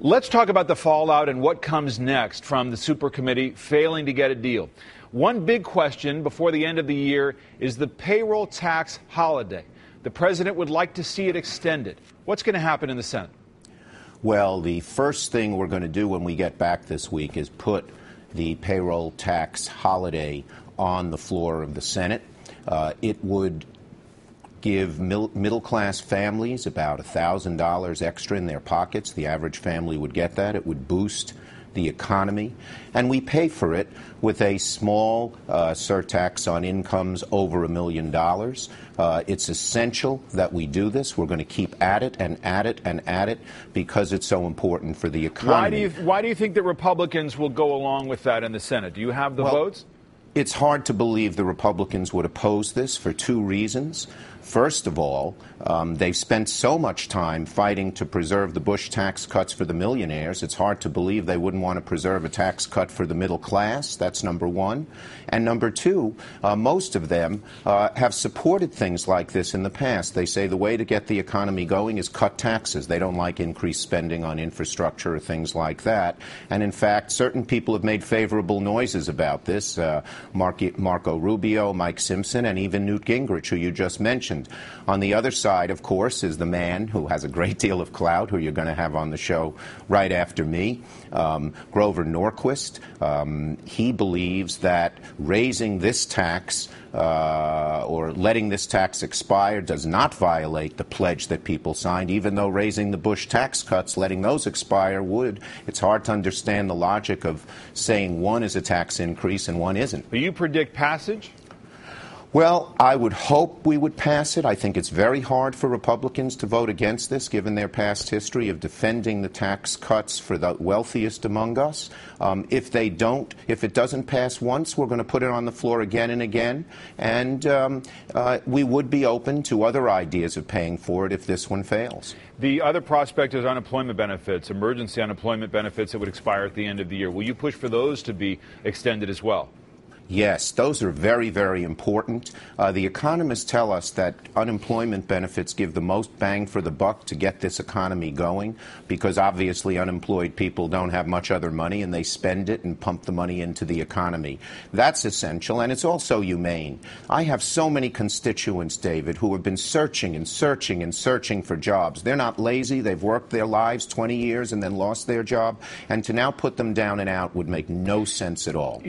Let's talk about the fallout and what comes next from the super committee failing to get a deal. One big question before the end of the year is the payroll tax holiday. The president would like to see it extended. What's going to happen in the Senate? Well, the first thing we're going to do when we get back this week is put the payroll tax holiday on the floor of the Senate. It would give middle-class families about $1,000 extra in their pockets. The average family would get that. It would boost the economy. And we pay for it with a small surtax on incomes over $1 million. It's essential that we do this. We're going to keep at it and at it and at it because it's so important for the economy. Why do you think that Republicans will go along with that in the Senate? Do you have the votes? It's hard to believe the Republicans would oppose this for two reasons. First of all, they've spent so much time fighting to preserve the Bush tax cuts for the millionaires. It's hard to believe they wouldn't want to preserve a tax cut for the middle class. That's number one. And number two, most of them have supported things like this in the past. They say the way to get the economy going is cut taxes. They don't like increased spending on infrastructure or things like that. And in fact, certain people have made favorable noises about this. Marco Rubio, Mike Simpson, and even Newt Gingrich, who you just mentioned. On the other side, of course, is the man who has a great deal of clout, who you're going to have on the show right after me, Grover Norquist. He believes that raising this tax or letting this tax expire does not violate the pledge that people signed, even though raising the Bush tax cuts, letting those expire would. It's hard to understand the logic of saying one is a tax increase and one isn't. Do you predict passage? Well, I would hope we would pass it. I think it's very hard for Republicans to vote against this, given their past history of defending the tax cuts for the wealthiest among us. If it doesn't pass once, we're going to put it on the floor again and again. And we would be open to other ideas of paying for it if this one fails. The other prospect is unemployment benefits, emergency unemployment benefits that would expire at the end of the year. Will you push for those to be extended as well? Yes, those are very, very important. The economists tell us that unemployment benefits give the most bang for the buck to get this economy going because obviously unemployed people don't have much other money and they spend it and pump the money into the economy. That's essential, and it's also humane. I have so many constituents, David, who have been searching and searching and searching for jobs. They're not lazy. They've worked their lives 20 years and then lost their job, and to now put them down and out would make no sense at all.